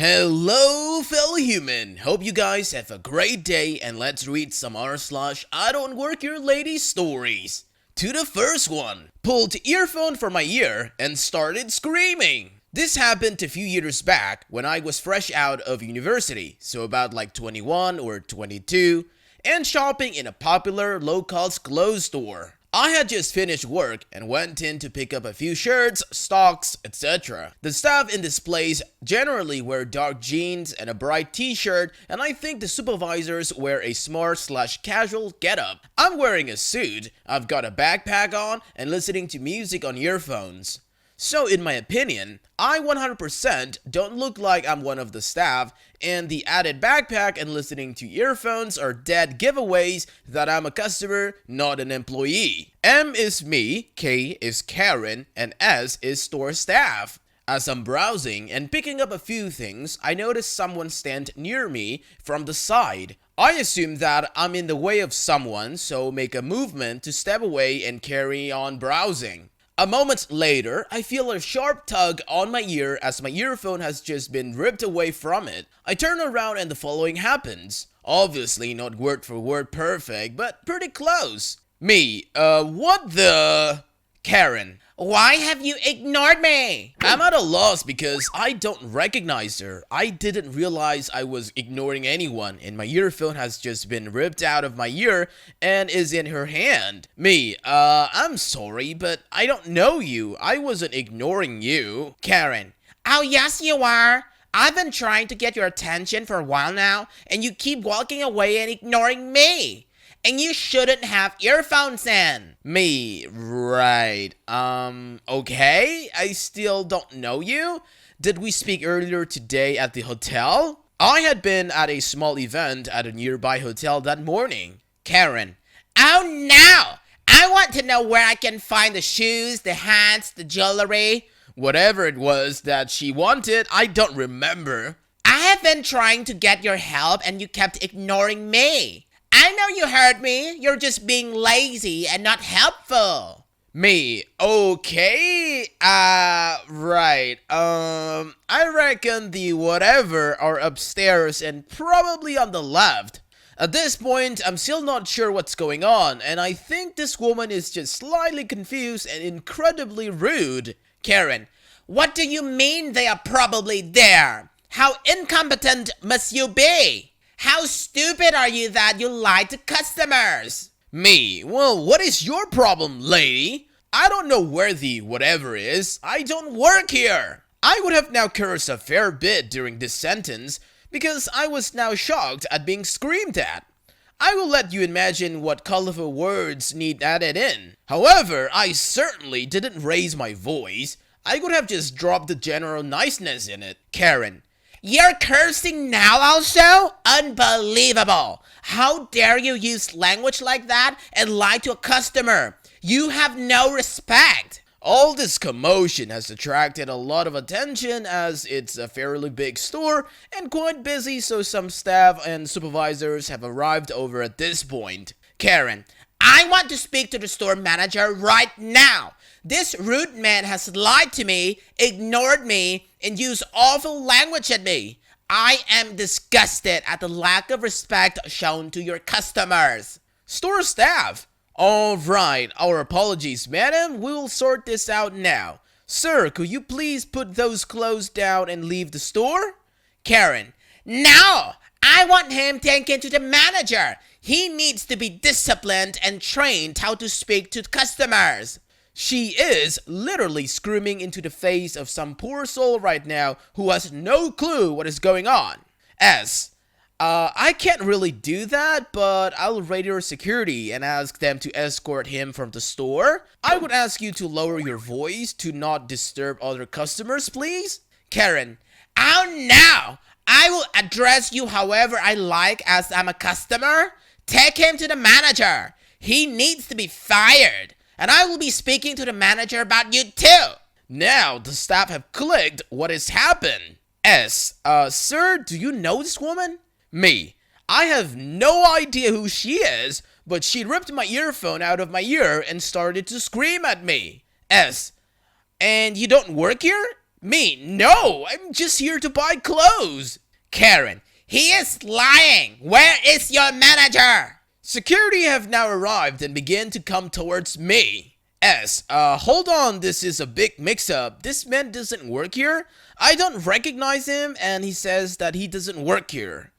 Hello, fellow human. Hope you guys have a great day, and let's read some r/I don't work here lady stories. To the first one. Pulled earphone from my ear and started screaming. This happened a few years back when I was fresh out of university, so about like 21 or 22, and shopping in a popular low-cost clothes store. I had just finished work and went in to pick up a few shirts, socks, etc. The staff in this place generally wear dark jeans and a bright t-shirt, and I think the supervisors wear a smart/casual getup. I'm wearing a suit, I've got a backpack on, and listening to music on earphones. So in my opinion, I 100% don't look like I'm one of the staff, and the added backpack and listening to earphones are dead giveaways that I'm a customer, not an employee. M is me, K is Karen, and S is store staff. As I'm browsing and picking up a few things, I notice someone stand near me from the side. I assume that I'm in the way of someone, so make a movement to step away and carry on browsing. A moment later, I feel a sharp tug on my ear as my earphone has just been ripped away from it. I turn around and the following happens. Obviously not word for word perfect, but pretty close. Me, what the... Karen. Why have you ignored me? I'm at a loss because I don't recognize her. I didn't realize I was ignoring anyone, and my earphone has just been ripped out of my ear and is in her hand. Me, I'm sorry, but I don't know you. I wasn't ignoring you. Karen. Oh, yes, you are. I've been trying to get your attention for a while now, and you keep walking away and ignoring me. And you shouldn't have earphones in. Me, right. Okay. I still don't know you. Did we speak earlier today at the hotel? I had been at a small event at a nearby hotel that morning. Karen. Oh no! I want to know where I can find the shoes, the hats, the jewelry. Whatever it was that she wanted, I don't remember. I have been trying to get your help and you kept ignoring me. I know you heard me. You're just being lazy and not helpful. Me, okay, right, I reckon the whatever are upstairs and probably on the left. At this point, I'm still not sure what's going on, and I think this woman is just slightly confused and incredibly rude. Karen, what do you mean they are probably there? How incompetent must you be? How stupid are you that you lie to customers? Me, well, what is your problem, lady? I don't know where the whatever is. I don't work here. I would have now cursed a fair bit during this sentence because I was now shocked at being screamed at. I will let you imagine what colorful words need added in. However, I certainly didn't raise my voice. I could have just dropped the general niceness in it. Karen. You're cursing now also? Unbelievable! How dare you use language like that and lie to a customer? You have no respect! All this commotion has attracted a lot of attention as it's a fairly big store and quite busy, so some staff and supervisors have arrived over at this point. Karen, I want to speak to the store manager right now. This rude man has lied to me, ignored me, and used awful language at me. I am disgusted at the lack of respect shown to your customers. Store staff. Alright, our apologies, madam. We will sort this out now. Sir, could you please put those clothes down and leave the store? Karen, no! I want him taken to the manager. He needs to be disciplined and trained how to speak to customers. She is literally screaming into the face of some poor soul right now who has no clue what is going on. S. I can't really do that, but I'll radio security and ask them to escort him from the store. I would ask you to lower your voice to not disturb other customers, please. Karen. Oh no! I will address you however I like as I'm a customer. Take him to the manager. He needs to be fired. And I will be speaking to the manager about you too. Now the staff have clicked what has happened. S. Sir, do you know this woman? Me. I have no idea who she is, but she ripped my earphone out of my ear and started to scream at me. S. And you don't work here? Me, no, I'm just here to buy clothes. Karen, he is lying. Where is your manager? Security have now arrived and begin to come towards me. Hold on, this is a big mix-up. This man doesn't work here. I don't recognize him and he says that he doesn't work here.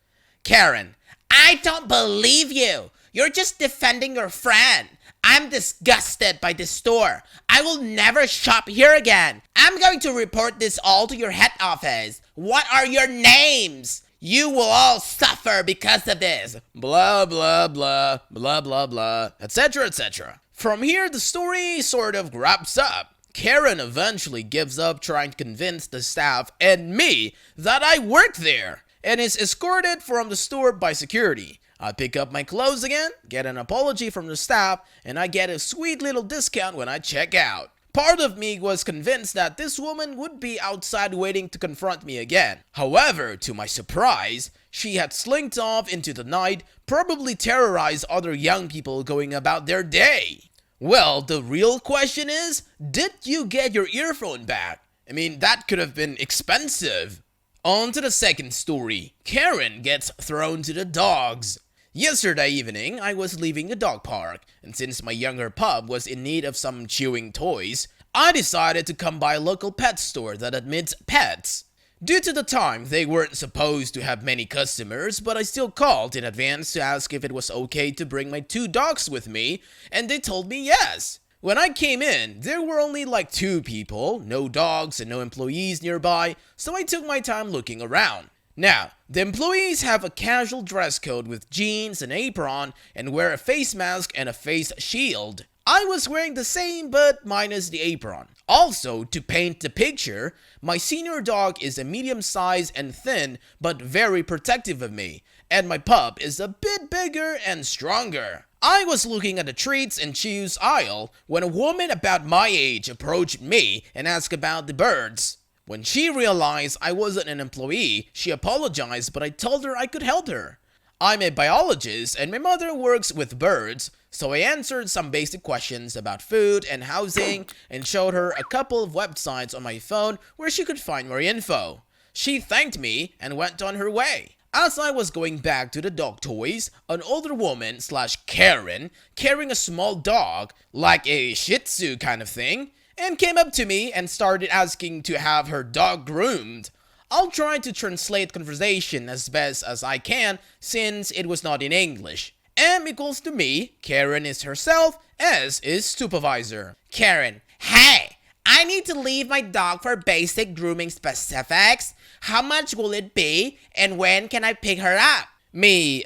Karen, I don't believe you. You're just defending your friend. I'm disgusted by this store. I will never shop here again. I'm going to report this all to your head office. What are your names? You will all suffer because of this. Blah, blah, blah, blah, blah, blah, etc., etc. From here, the story sort of wraps up. Karen eventually gives up trying to convince the staff and me that I work there and is escorted from the store by security. I pick up my clothes again, get an apology from the staff, and I get a sweet little discount when I check out. Part of me was convinced that this woman would be outside waiting to confront me again. However, to my surprise, she had slinked off into the night, probably terrorized other young people going about their day. Well, the real question is, did you get your earphone back? I mean, that could have been expensive. On to the second story. Karen gets thrown to the dogs. Yesterday evening, I was leaving the dog park, and since my younger pup was in need of some chewing toys, I decided to come by a local pet store that admits pets. Due to the time, they weren't supposed to have many customers, but I still called in advance to ask if it was okay to bring my 2 dogs with me, and they told me yes. When I came in, there were only like 2 people, no dogs and no employees nearby, so I took my time looking around. Now, the employees have a casual dress code with jeans and apron and wear a face mask and a face shield. I was wearing the same but minus the apron. Also, to paint the picture, my senior dog is a medium size and thin but very protective of me, and my pup is a bit bigger and stronger. I was looking at the treats and chews aisle when a woman about my age approached me and asked about the birds. When she realized I wasn't an employee, she apologized, but I told her I could help her. I'm a biologist and my mother works with birds, so I answered some basic questions about food and housing and showed her a couple of websites on my phone where she could find more info. She thanked me and went on her way. As I was going back to the dog toys, an older woman / Karen carrying a small dog, like a Shih Tzu kind of thing, and came up to me and started asking to have her dog groomed. I'll try to translate conversation as best as I can since it was not in English. M equals to me, Karen is herself, S is supervisor. Karen, hey, I need to leave my dog for basic grooming specifics. How much will it be and when can I pick her up? Me,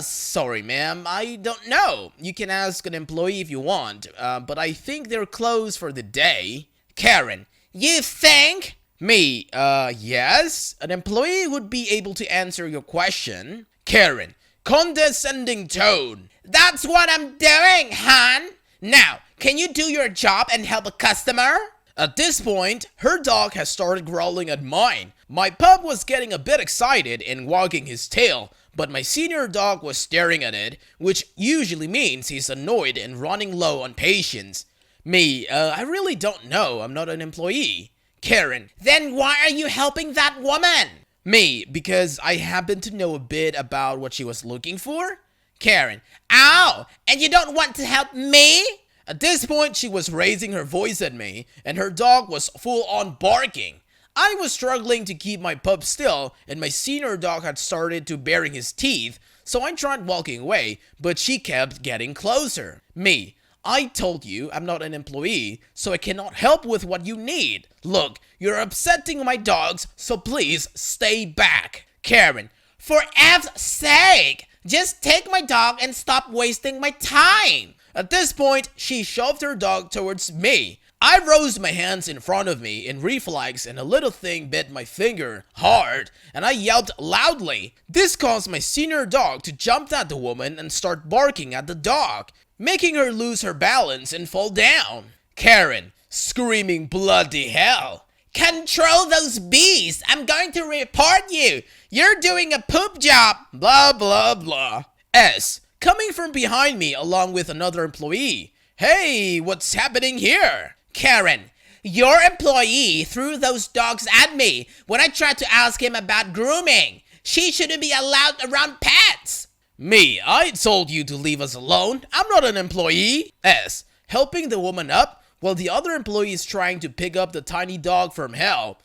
sorry ma'am, I don't know. You can ask an employee if you want, but I think they're closed for the day. Karen, you think? Me, yes. An employee would be able to answer your question. Karen, condescending tone. That's what I'm doing, hon. Now, can you do your job and help a customer? At this point, her dog has started growling at mine. My pup was getting a bit excited and wagging his tail, but my senior dog was staring at it, which usually means he's annoyed and running low on patience. Me, I really don't know. I'm not an employee. Karen, then why are you helping that woman? Me, because I happen to know a bit about what she was looking for. Karen, ow, and you don't want to help me? At this point, she was raising her voice at me, and her dog was full-on barking. I was struggling to keep my pup still, and my senior dog had started to baring his teeth, so I tried walking away, but she kept getting closer. Me, I told you I'm not an employee, so I cannot help with what you need. Look, you're upsetting my dogs, so please stay back. Karen, for F's sake, just take my dog and stop wasting my time. At this point, she shoved her dog towards me. I rose my hands in front of me in reflex and a little thing bit my finger hard and I yelled loudly. This caused my senior dog to jump at the woman and start barking at the dog, making her lose her balance and fall down. Karen, screaming bloody hell. Control those beasts! I'm going to report you! You're doing a poop job! Blah blah blah. S, coming from behind me along with another employee. Hey, what's happening here? Karen, Your employee threw those dogs at me when I tried to ask him about grooming. She shouldn't be allowed around pets. Me, I told you to leave us alone. I'm not an employee. S. Helping the woman up while the other employee is trying to pick up the tiny dog from hell.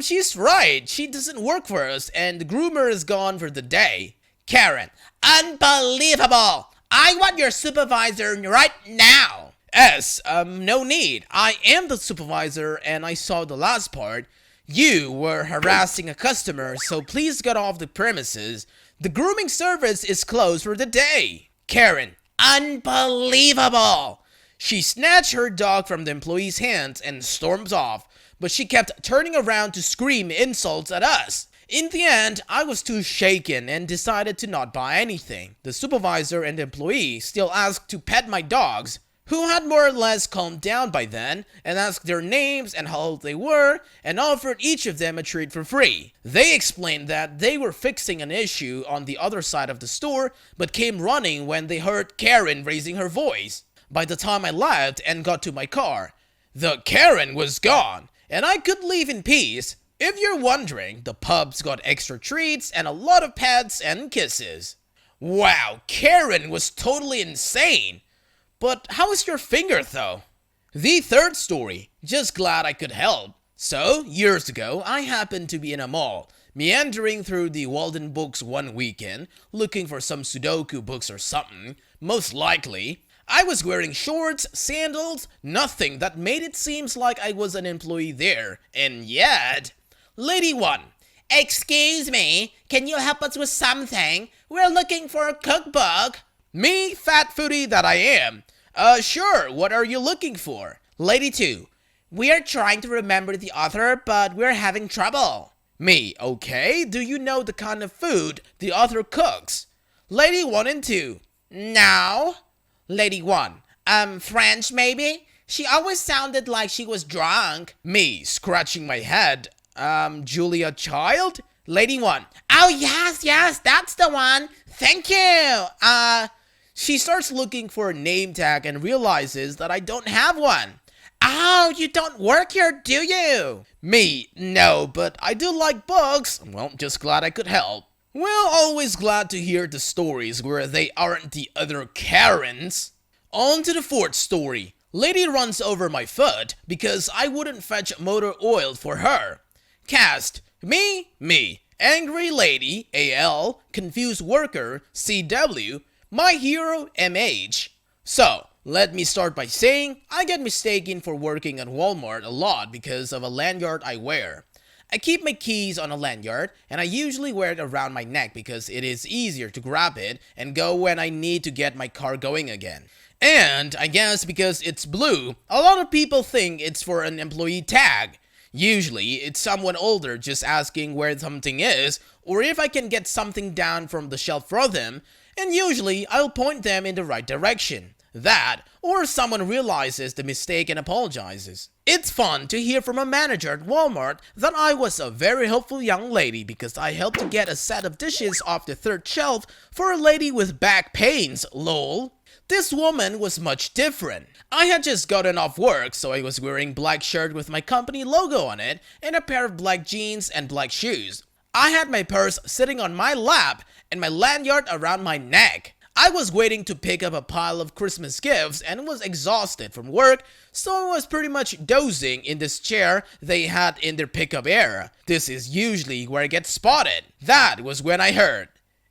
She's right. She doesn't work for us and the groomer is gone for the day. Karen, unbelievable. I want your supervisor right now. S. No need. I am the supervisor and I saw the last part. You were harassing a customer, so please get off the premises. The grooming service is closed for the day. Karen, unbelievable. She snatched her dog from the employee's hands and storms off, but she kept turning around to scream insults at us. In the end, I was too shaken and decided to not buy anything. The supervisor and employee still asked to pet my dogs, who had more or less calmed down by then, and asked their names and how old they were, and offered each of them a treat for free. They explained that they were fixing an issue on the other side of the store, but came running when they heard Karen raising her voice. By the time I left and got to my car, the Karen was gone, and I could leave in peace. If you're wondering, the pubs got extra treats and a lot of pets and kisses. Wow, Karen was totally insane. But how is your finger though? The third story, just glad I could help. So, years ago, I happened to be in a mall, meandering through the Walden books one weekend, looking for some Sudoku books or something, most likely. I was wearing shorts, sandals, nothing that made it seem like I was an employee there, and yet... Lady 1. Excuse me, can you help us with something? We're looking for a cookbook. Me, fat foodie that I am. Sure, what are you looking for? Lady 2. We are trying to remember the author, but we're having trouble. Me, okay, do you know the kind of food the author cooks? Lady 1 and 2. No. Lady 1. French maybe? She always sounded like she was drunk. Me, scratching my head. Julia Child? Lady 1. Oh, yes, that's the one. Thank you. She starts looking for a name tag and realizes that I don't have one. Oh, you don't work here, do you? Me, no, but I do like books. Well, just glad I could help. Well, always glad to hear the stories where they aren't the other Karens. On to the fourth story. Lady runs over my foot because I wouldn't fetch motor oil for her. Cast, me. Angry lady, AL, confused worker, CW, my hero, MH. So, let me start by saying, I get mistaken for working at Walmart a lot because of a lanyard I wear. I keep my keys on a lanyard, and I usually wear it around my neck because it is easier to grab it and go when I need to get my car going again. And, I guess because it's blue, a lot of people think it's for an employee tag. Usually, it's someone older just asking where something is, or if I can get something down from the shelf for them, and usually, I'll point them in the right direction. That, or someone realizes the mistake and apologizes. It's fun to hear from a manager at Walmart that I was a very helpful young lady because I helped to get a set of dishes off the third shelf for a lady with back pains, lol. This woman was much different. I had just gotten off work, so I was wearing black shirt with my company logo on it and a pair of black jeans and black shoes. I had my purse sitting on my lap and my lanyard around my neck. I was waiting to pick up a pile of Christmas gifts and was exhausted from work, so I was pretty much dozing in this chair they had in their pickup area. This is usually where I get spotted. That was when I heard,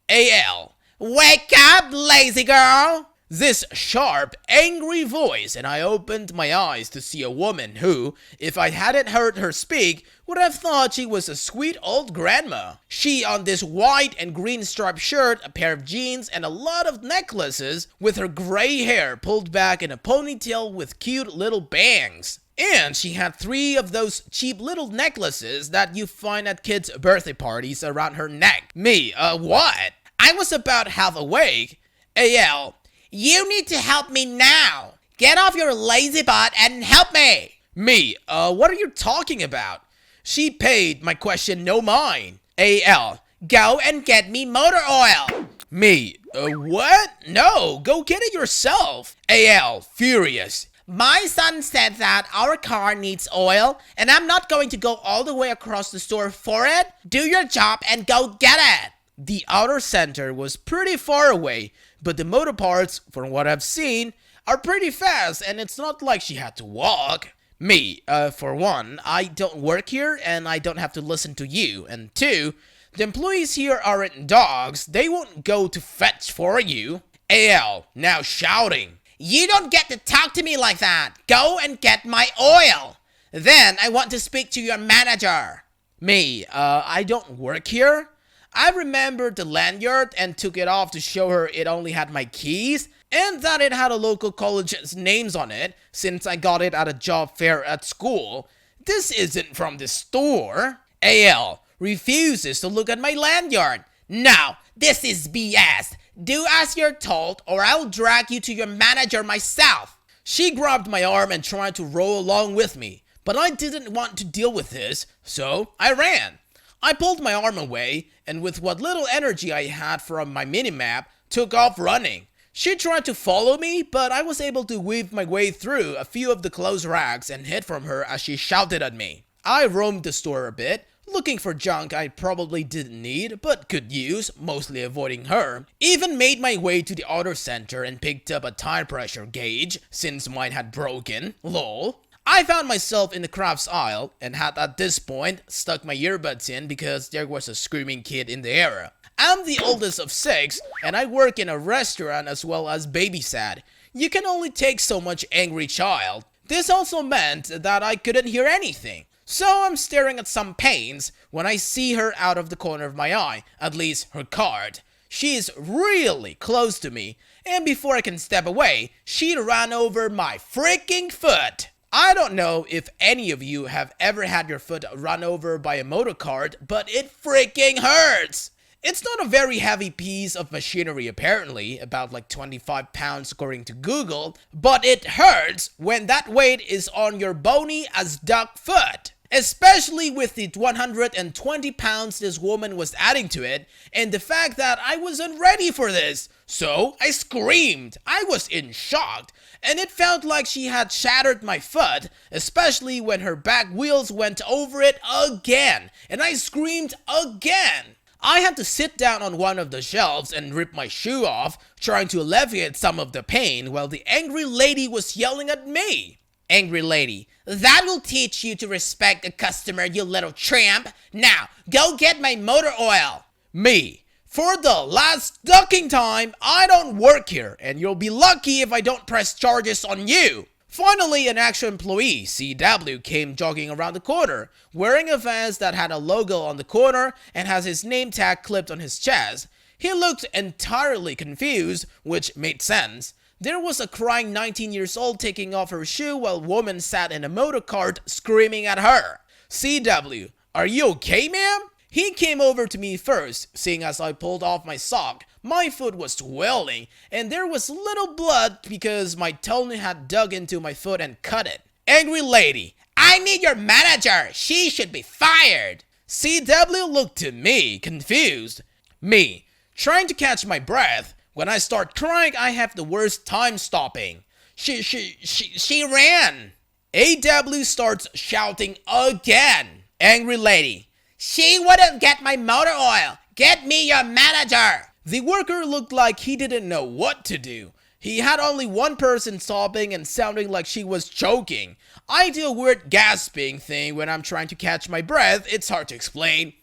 AL, wake up, lazy girl! This sharp, angry voice, and I opened my eyes to see a woman who, if I hadn't heard her speak, would have thought she was a sweet old grandma. She on this white and green striped shirt, a pair of jeans, and a lot of necklaces, with her gray hair pulled back in a ponytail with cute little bangs. And she had 3 of those cheap little necklaces that you find at kids' birthday parties around her neck. Me, what? I was about half awake. AL, you need to help me now. Get off your lazy butt and help me. Me, what are you talking about? She paid my question no mind. AL, go and get me motor oil. Me, what? No, go get it yourself. AL, furious. My son said that our car needs oil, and I'm not going to go all the way across the store for it. Do your job and go get it. The outer center was pretty far away, but the motor parts, from what I've seen, are pretty fast, and it's not like she had to walk. Me, for one, I don't work here, and I don't have to listen to you. And two, the employees here aren't dogs. They won't go to fetch for you. AL, now shouting. You don't get to talk to me like that. Go and get my oil. Then I want to speak to your manager. Me, I don't work here. I remembered the lanyard and took it off to show her it only had my keys and that it had a local college's names on it since I got it at a job fair at school. This isn't from the store. AL refuses to look at my lanyard. No, this is BS. Do as you're told or I'll drag you to your manager myself. She grabbed my arm and tried to roll along with me, but I didn't want to deal with this, so I ran. I pulled my arm away, and with what little energy I had from my minimap, took off running. She tried to follow me, but I was able to weave my way through a few of the clothes racks and hid from her as she shouted at me. I roamed the store a bit, looking for junk I probably didn't need, but could use, mostly avoiding her. Even made my way to the auto center and picked up a tire pressure gauge, since mine had broken. Lol. I found myself in the crafts aisle, and had at this point stuck my earbuds in because there was a screaming kid in the area. I'm the oldest of 6, and I work in a restaurant as well as babysat. You can only take so much angry child. This also meant that I couldn't hear anything. So I'm staring at some paints when I see her out of the corner of my eye, at least her card. She is really close to me, and before I can step away, she ran over my freaking foot. I don't know if any of you have ever had your foot run over by a motor cart, but it freaking hurts! It's not a very heavy piece of machinery apparently, about like 25 pounds according to Google, but it hurts when that weight is on your bony as duck foot. Especially with the 120 pounds this woman was adding to it, and the fact that I wasn't ready for this. So I screamed. I was in shock, and it felt like she had shattered my foot, especially when her back wheels went over it again, and I screamed again. I had to sit down on one of the shelves and rip my shoe off, trying to alleviate some of the pain while the angry lady was yelling at me. Angry lady, that will teach you to respect a customer, you little tramp. Now, go get my motor oil. Me, for the last ducking time, I don't work here, and you'll be lucky if I don't press charges on you. Finally, an actual employee, CW, came jogging around the corner, wearing a vest that had a logo on the corner and has his name tag clipped on his chest. He looked entirely confused, which made sense. There was a crying 19 years old taking off her shoe while a woman sat in a motor cart screaming at her. CW, are you okay, ma'am? He came over to me first, seeing as I pulled off my sock. My foot was swelling, and there was little blood because my toe had dug into my foot and cut it. Angry lady, I need your manager. She should be fired. CW looked to me, confused. Me, trying to catch my breath. When I start crying, I have the worst time stopping. She ran. AW starts shouting again. Angry lady, she wouldn't get my motor oil. Get me your manager. The worker looked like he didn't know what to do. He had only one person sobbing and sounding like she was choking. I do a weird gasping thing when I'm trying to catch my breath. It's hard to explain.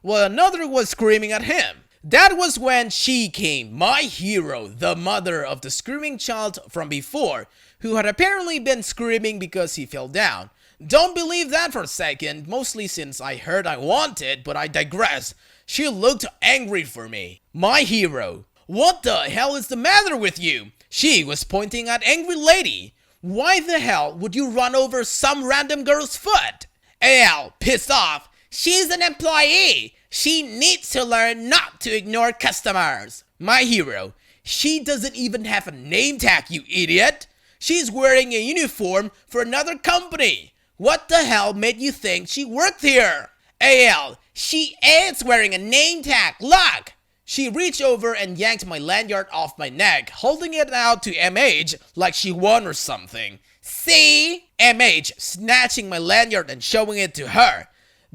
Well, another was screaming at him. That was when she came, my hero, the mother of the screaming child from before, who had apparently been screaming because he fell down. Don't believe that for a second, mostly since I heard I wanted, but I digress. She looked angry for me. My hero. What the hell is the matter with you? She was pointing at angry lady. Why the hell would you run over some random girl's foot? AL, pissed off. She's an employee. She needs to learn not to ignore customers. My hero. She doesn't even have a name tag, you idiot. She's wearing a uniform for another company. What the hell made you think she worked here? AL, she is wearing a name tag. Look. She reached over and yanked my lanyard off my neck, holding it out to MH like she won or something. See? MH snatching my lanyard and showing it to her.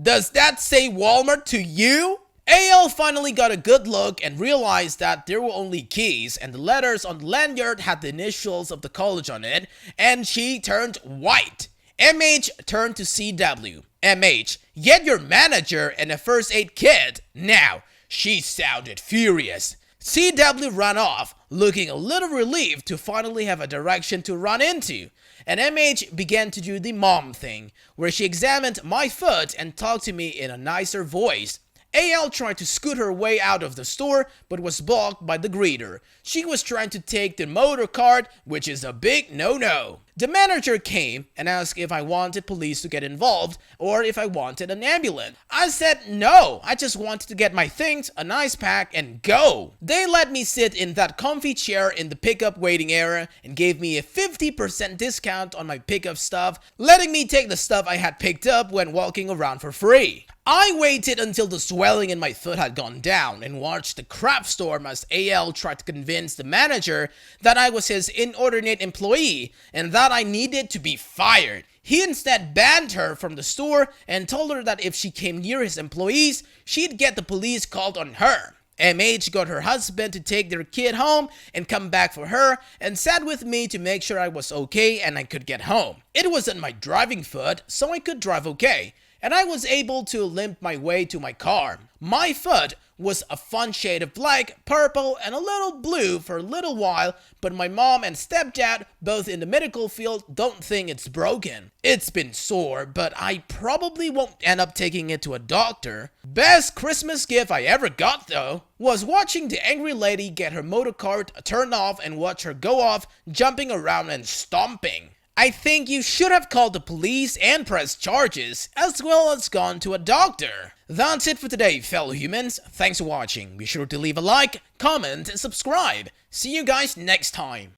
Does that say Walmart to you? AL finally got a good look and realized that there were only keys and the letters on the lanyard had the initials of the college on it, and she turned white. MH turned to CW. MH, get your manager and a first aid kit now. She sounded furious. CW ran off, looking a little relieved to finally have a direction to run into. And MH began to do the mom thing, where she examined my foot and talked to me in a nicer voice. AL tried to scoot her way out of the store, but was blocked by the greeter. She was trying to take the motor cart, which is a big no-no. The manager came and asked if I wanted police to get involved or if I wanted an ambulance. I said no, I just wanted to get my things, a nice pack, and go. They let me sit in that comfy chair in the pickup waiting area and gave me a 50% discount on my pickup stuff, letting me take the stuff I had picked up when walking around for free. I waited until the swelling in my foot had gone down and watched the crap storm as AL tried to convince the manager that I was his inordinate employee and that I needed to be fired. He instead banned her from the store and told her that if she came near his employees, she'd get the police called on her. MH got her husband to take their kid home and come back for her and sat with me to make sure I was okay and I could get home. It wasn't my driving foot, so I could drive okay, and I was able to limp my way to my car. My foot was a fun shade of black, purple, and a little blue for a little while, but my mom and stepdad, both in the medical field, don't think it's broken. It's been sore, but I probably won't end up taking it to a doctor. Best Christmas gift I ever got, though, was watching the angry lady get her motor cart turned off and watch her go off, jumping around and stomping. I think you should have called the police and pressed charges, as well as gone to a doctor. That's it for today, fellow humans. Thanks for watching. Be sure to leave a like, comment, and subscribe. See you guys next time.